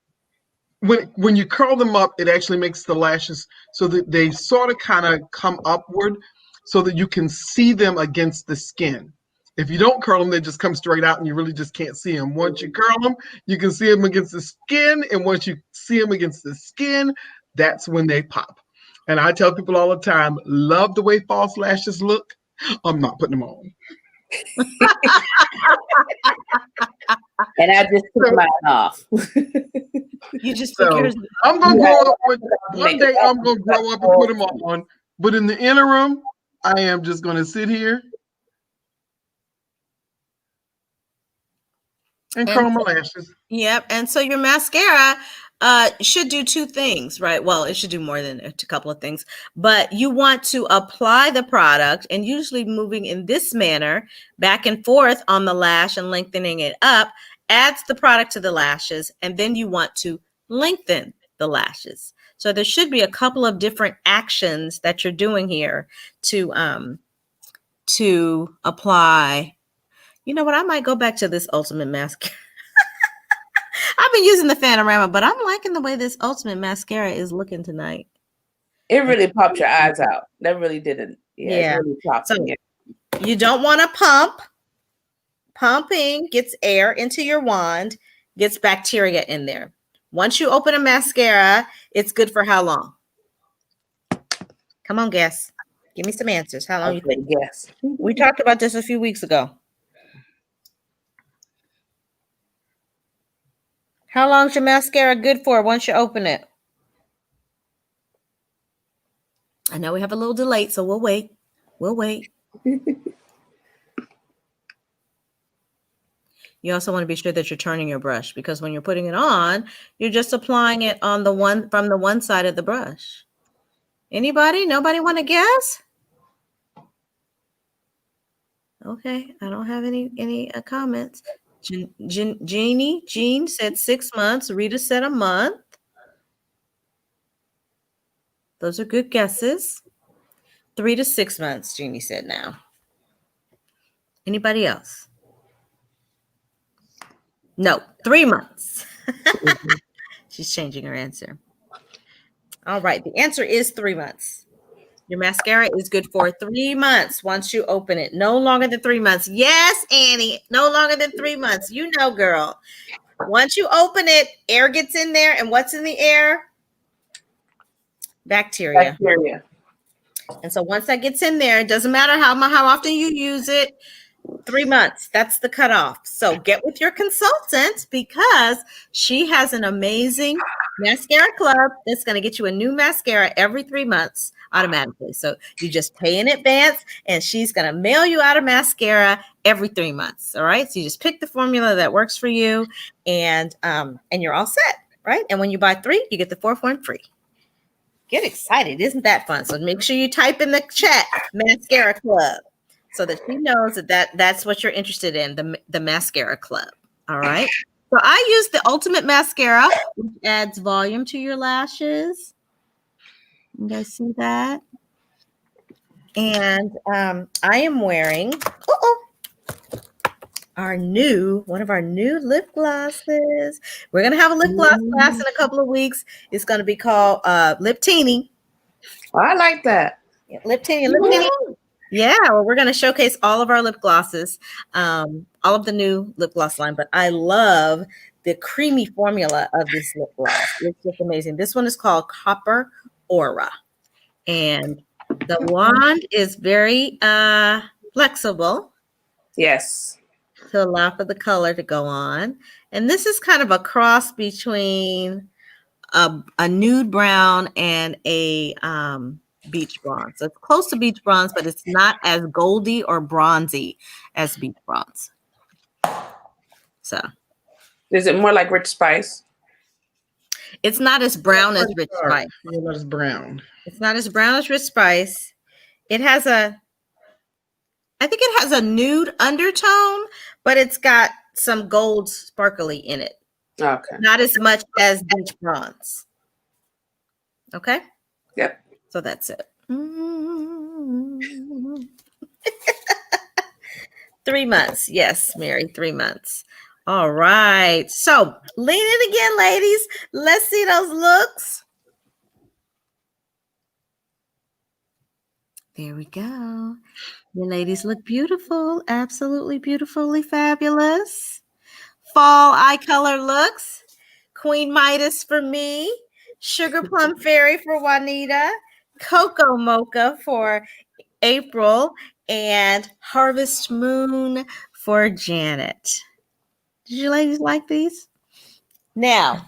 when you curl them up, it actually makes the lashes so that they sort of kind of come upward so that you can see them against the skin. If you don't curl them, they just come straight out and you really just can't see them. Once you curl them, you can see them against the skin. And once you see them against the skin, that's when they pop. And I tell people all the time, love the way false lashes look. I'm not putting them on. And I just took mine off. You just took yours. I'm gonna grow up one day. I'm gonna grow up and put them on. But in the interim, I am just gonna sit here and curl my lashes. Yep. And so your mascara should do 2 things, right? Well, it should do more than a couple of things, but you want to apply the product, and usually moving in this manner back and forth on the lash and lengthening it up adds the product to the lashes. And then you want to lengthen the lashes. So there should be a couple of different actions that you're doing here to apply. You know what? I might go back to this Ultimate Mascara. I've been using the Fanorama, but I'm liking the way this Ultimate Mascara is looking tonight. It really popped your eyes out. That really didn't. Yeah. It really popped so you don't want to pump. Pumping gets air into your wand, gets bacteria in there. Once you open a mascara, it's good for how long? Come on, guess. Give me some answers. How long you think? Yes. We talked about this a few weeks ago. How long is your mascara good for once you open it? I know we have a little delay, so we'll wait. We'll wait. You also want to be sure that you're turning your brush, because when you're putting it on, you're just applying it on the one from the one side of the brush. Anybody? Nobody want to guess? Okay, I don't have any comments. Jean said 6 months. Rita said a month. Those are good guesses. 3 to 6 months, Jeannie said now. Anybody else? No, 3 months. She's changing her answer. All right, the answer is 3 months. Your mascara is good for 3 months once you open it. No longer than 3 months. Yes, Annie, no longer than 3 months. You know, girl. Once you open it, air gets in there, and what's in the air? Bacteria. And so once that gets in there, it doesn't matter how often you use it, 3 months, that's the cutoff. So get with your consultant, because she has an amazing mascara club that's going to get you a new mascara every 3 months automatically. So you just pay in advance, and she's going to mail you out a mascara every 3 months. All right. So you just pick the formula that works for you, and you're all set. Right. And when you buy 3, you get the 4th one free. Get excited. Isn't that fun? So make sure you type in the chat mascara club, so that she knows that's what you're interested in, the mascara club. All right. So I use the Ultimate Mascara, which adds volume to your lashes. You guys see that? And I am wearing one of our new lip glosses. We're gonna have a lip gloss class in a couple of weeks. It's gonna be called Lip Teeny. I like that. Yeah, Lip Teeny. Yeah, well, we're going to showcase all of our lip glosses, all of the new lip gloss line, but I love the creamy formula of this lip gloss. It's just amazing. This one is called Copper Aura, and the wand is very flexible. Yes. To allow for the color to go on. And this is kind of a cross between a nude brown and a beach bronze. So it's close to beach bronze, but it's not as goldy or bronzy as beach bronze. So is it more like Rich Spice? It's not as brown as Rich Spice. It's not as brown. It's not as brown as Rich Spice. I think it has a nude undertone, but it's got some gold sparkly in it. Okay. Not as much as beach bronze. Okay? Yep. So that's it. 3 months. Yes, Mary, 3 months. All right. So lean in again, ladies. Let's see those looks. There we go. You ladies look beautiful. Absolutely beautifully fabulous. Fall eye color looks. Queen Midas for me. Sugar Plum Fairy for Juanita. Cocoa Mocha for April. And Harvest Moon for Janet. Did you ladies like these? Now,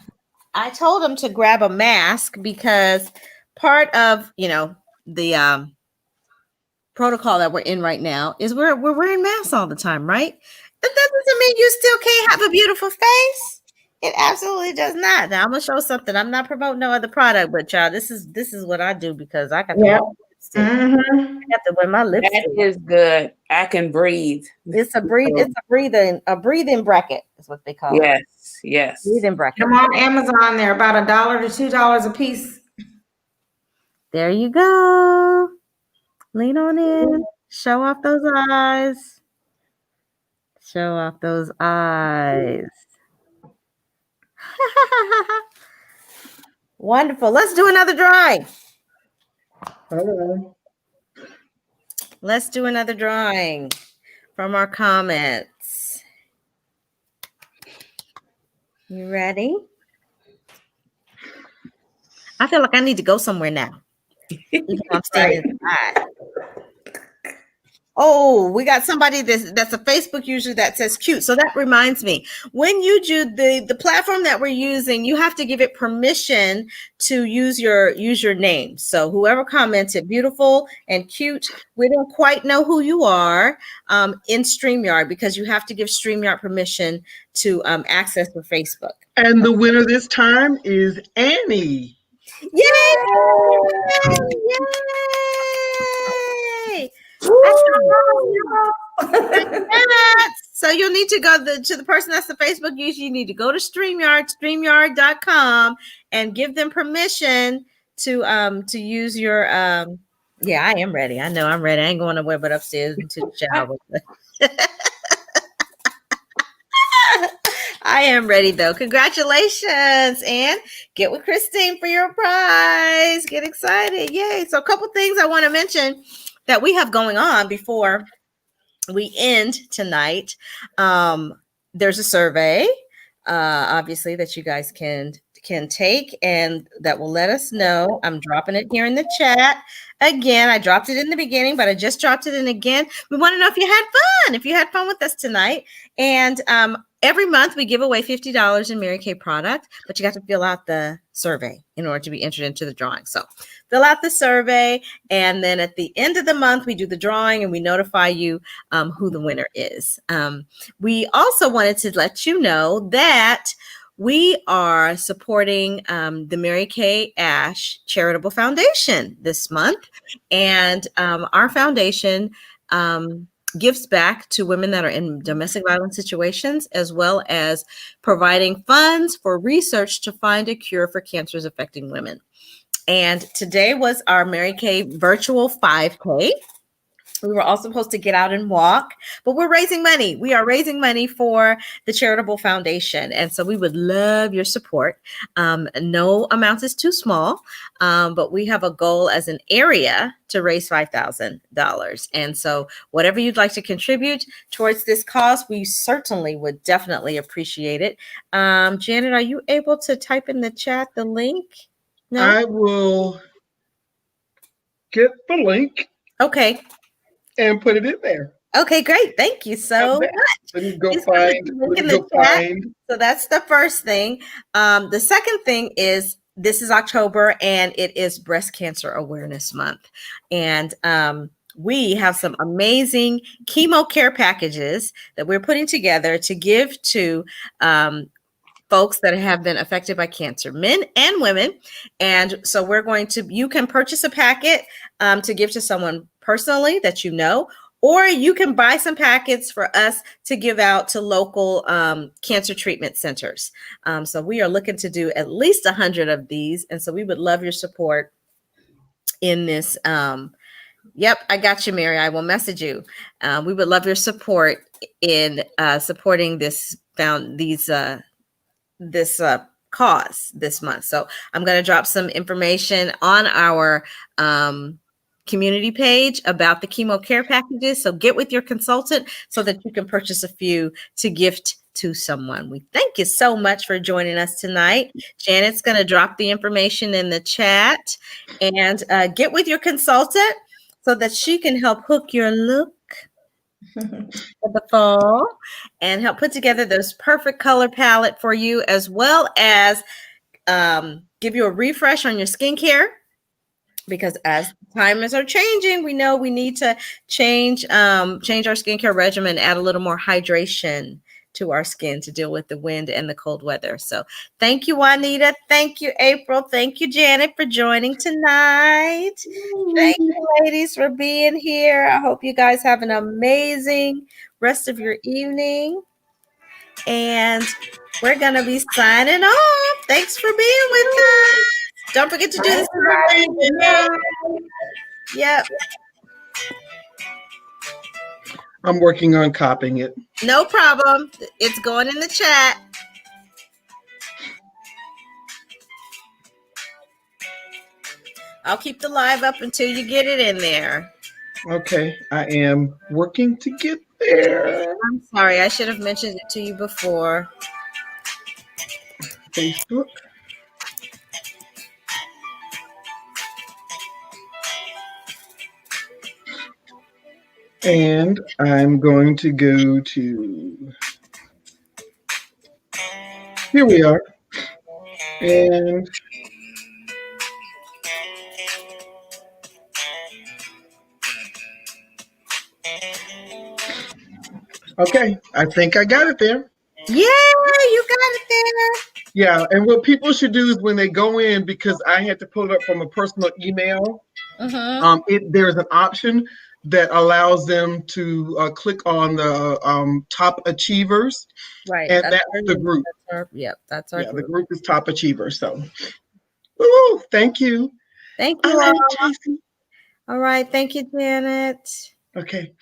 I told them to grab a mask because part of, the protocol that we're in right now is we're wearing masks all the time, right? But that doesn't mean you still can't have a beautiful face. It absolutely does not. Now I'm gonna show something. I'm not promoting no other product, but y'all, this is what I do because I got to wear lipstick. I have to wear my lipstick. That is good. I can breathe. It's a breathing bracket is what they call it. Yes. Breathing bracket. Come on Amazon, they're about $1 to $2 a piece. There you go. Lean on in. Show off those eyes. Show off those eyes. Wonderful. Let's do another drawing. Let's do another drawing from our comments. You ready? I feel like I need to go somewhere now. Even though I'm standing inside. Oh, we got somebody that's a Facebook user that says cute. So that reminds me, when you do the platform that we're using, you have to give it permission to use your name. So whoever commented beautiful and cute, we don't quite know who you are in StreamYard, because you have to give StreamYard permission to access your Facebook. And the winner this time is Annie. Yay! Yay! Congrats. So you'll need to go to the person that's the Facebook user. You need to go to StreamYard, StreamYard.com, and give them permission to use your yeah, I am ready. I know I'm ready. I ain't going nowhere but upstairs into the shower. I am ready though. Congratulations, and get with Christine for your prize. Get excited. Yay. So a couple things I want to mention that we have going on before we end tonight. There's a survey, obviously, that you guys can take, and that will let us know. I'm dropping it here in the chat. Again, I dropped it in the beginning, but I just dropped it in again. We want to know if you had fun with us tonight. And every month we give away $50 in Mary Kay product, but you got to fill out the survey in order to be entered into the drawing. So fill out the survey, and then at the end of the month, we do the drawing and we notify you who the winner is. We also wanted to let you know that we are supporting the Mary Kay Ash Charitable Foundation this month. And our foundation gives back to women that are in domestic violence situations, as well as providing funds for research to find a cure for cancers affecting women. And today was our Mary Kay virtual 5K. We were all supposed to get out and walk, but we're raising money. We are raising money for the charitable foundation. And so we would love your support. No amount is too small, but we have a goal as an area to raise $5,000. And so whatever you'd like to contribute towards this cause, we certainly would definitely appreciate it. Janet, are you able to type in the chat the link? No? I will get the link. Okay. And put it in there. Okay, great. Thank you so much. Let me go find. So that's the first thing. The second thing is, this is October and it is Breast Cancer Awareness Month. And we have some amazing chemo care packages that we're putting together to give to folks that have been affected by cancer, men and women. And so you can purchase a packet to give to someone personally that you know, or you can buy some packets for us to give out to local cancer treatment centers. So we are looking to do at least 100 of these. And so we would love your support in this. Yep, I got you, Mary. I will message you. We would love your support in supporting this cause this month. So I'm going to drop some information on our community page about the chemo care packages. So get with your consultant so that you can purchase a few to gift to someone. We thank you so much for joining us tonight. Janet's going to drop the information in the chat, and get with your consultant so that she can help hook your look for the fall and help put together those perfect color palette for you, as well as give you a refresh on your skincare, because as times are changing, we know we need to change our skincare regimen, add a little more hydration to our skin to deal with the wind and the cold weather. So thank you, Juanita. Thank you, April. Thank you, Janet, for joining tonight. Thank you, ladies, for being here. I hope you guys have an amazing rest of your evening. And we're going to be signing off. Thanks for being with us. Don't forget to do this. Yep. I'm working on copying it. No problem. It's going in the chat. I'll keep the live up until you get it in there. Okay, I am working to get there. I'm sorry, I should have mentioned it to you before. Facebook. And I'm going to go to, here we are. And okay, I think I got it there. Yeah, you got it there. Yeah, and what people should do is when they go in, because I had to pull it up from a personal email, there's an option that allows them to click on the top achievers, Right. and that's the group. That's our Yeah, the group. group is top achievers. So, woo, thank you. Thank you all. All right. Thank you, Janet. Okay.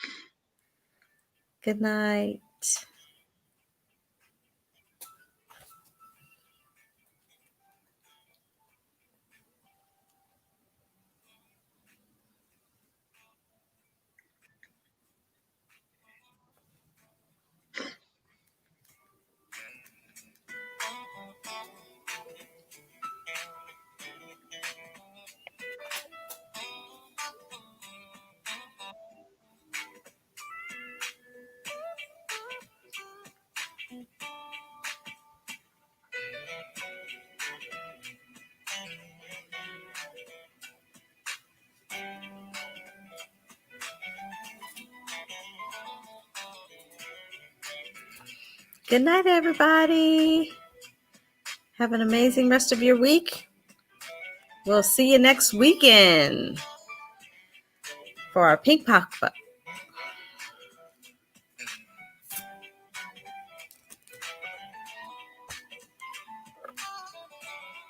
Good night. Good night, everybody. Have an amazing rest of your week. We'll see you next weekend for our pink pop-up.